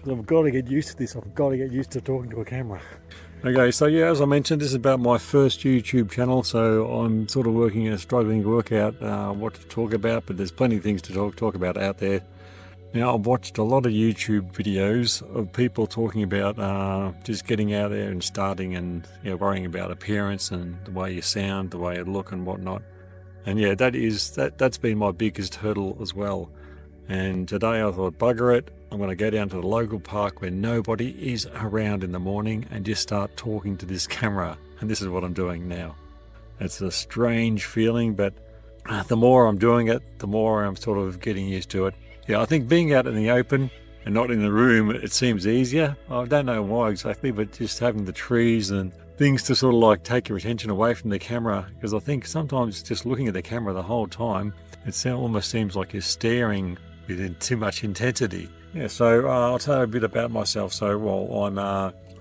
because I've got to get used to this. I've got to get used to talking to a camera. Okay, so yeah, as I mentioned, this is about my first YouTube channel, so I'm sort of struggling to work out what to talk about, but there's plenty of things to talk about out there. Now, I've watched a lot of YouTube videos of people talking about just getting out there and starting, and worrying about appearance and the way you sound, the way you look and whatnot. And yeah, that's been my biggest hurdle as well. And today I thought, bugger it, I'm going to go down to the local park where nobody is around in the morning and just start talking to this camera. And this is what I'm doing now. It's a strange feeling, but the more I'm doing it, the more I'm sort of getting used to it. Yeah, I think being out in the open and not in the room, it seems easier. I don't know why exactly, but just having the trees and things to sort of like take your attention away from the camera, because I think sometimes just looking at the camera the whole time, it almost seems like you're staring with too much intensity. Yeah, so I'll tell you a bit about myself. So, well,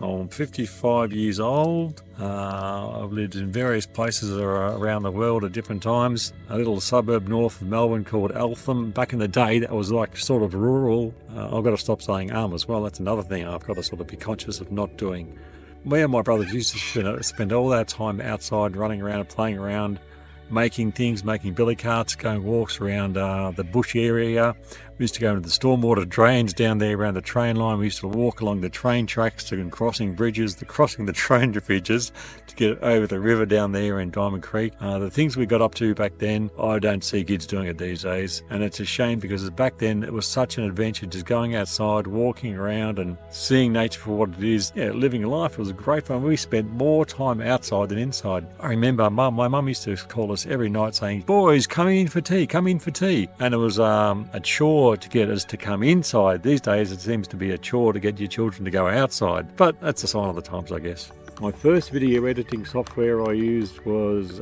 I'm 55 years old. I've lived in various places around the world at different times. A little suburb north of Melbourne called Eltham. Back in the day, that was like sort of rural. I've got to stop saying as well. That's another thing I've got to sort of be conscious of not doing. Me and my brothers used to spend all our time outside, running around and playing around, making things, making billy carts, going walks around the bush area. We used to go into the stormwater drains down there around the train line. We used to walk along the train tracks and crossing the train bridges to get over the river down there in Diamond Creek. The things we got up to back then, I don't see kids doing it these days. And it's a shame, because back then it was such an adventure, just going outside, walking around and seeing nature for what it is. Yeah, living life. It was great fun. We spent more time outside than inside. I remember my mum used to call us every night saying, "Boys, come in for tea, come in for tea." And it was a chore to get us to come inside. These days it seems to be a chore to get your children to go outside, but that's a sign of the times, I guess. My first video editing software I used was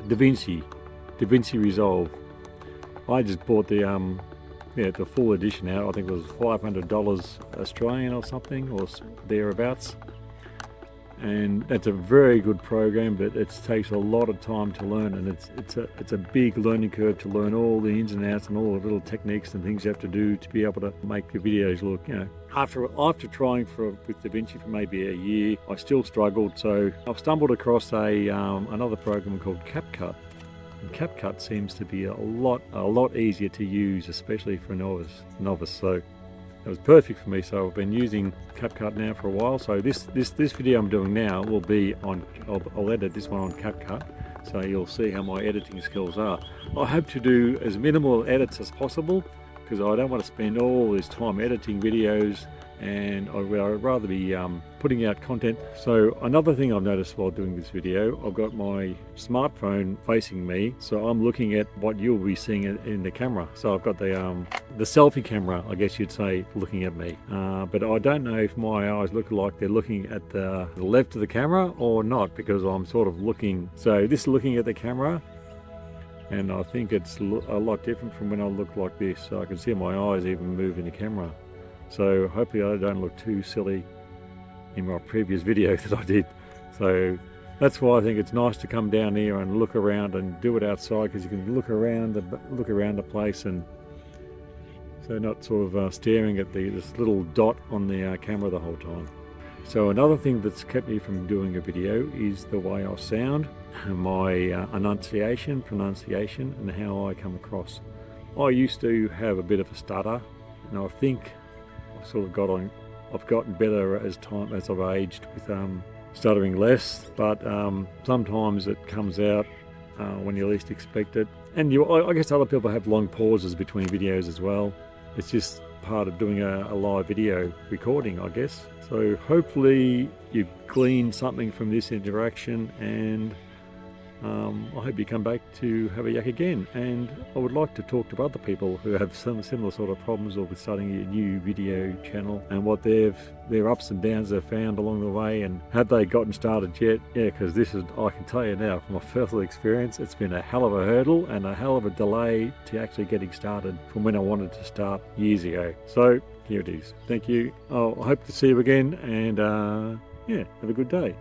DaVinci Resolve. I just bought the full edition out. I think it was $500 Australian or something, or thereabouts. And that's a very good program, but it takes a lot of time to learn, and it's a big learning curve to learn all the ins and outs and all the little techniques and things you have to do to be able to make your videos look, After trying with DaVinci for maybe a year, I still struggled, so I've stumbled across another program called CapCut. And CapCut seems to be a lot easier to use, especially for a novice. So it was perfect for me, so I've been using CapCut now for a while. So this video I'm doing now will be on, I'll edit this one on CapCut, so you'll see how my editing skills are. I hope to do as minimal edits as possible, because I don't want to spend all this time editing videos, and I'd rather be putting out content. So another thing I've noticed while doing this video, I've got my smartphone facing me, so I'm looking at what you'll be seeing in the camera. So I've got the selfie camera, I guess you'd say, looking at me. But I don't know if my eyes look like they're looking at the left of the camera or not, because I'm sort of looking. So this is looking at the camera, and I think it's a lot different from when I look like this. So I can see my eyes even move in the camera. So hopefully I don't look too silly in my previous video that I did. So that's why I think it's nice to come down here and look around and do it outside, because you can look around the place, and so not sort of staring at this little dot on the camera the whole time. So another thing that's kept me from doing a video is the way I sound, my pronunciation, and how I come across. I used to have a bit of a stutter, and I think I've gotten better as I've aged with stuttering less, but sometimes it comes out when you least expect it. And I guess other people have long pauses between videos as well. It's just part of doing a live video recording, I guess. So hopefully you've gleaned something from this interaction, and I hope you come back to have a yak again. And I would like to talk to other people who have some similar sort of problems, or with starting a new video channel, and what their ups and downs they've found along the way, and have they gotten started yet? Yeah, because I can tell you now from my personal experience, it's been a hell of a hurdle and a hell of a delay to actually getting started from when I wanted to start years ago. So here it is. Thank you. I hope to see you again, and yeah, have a good day.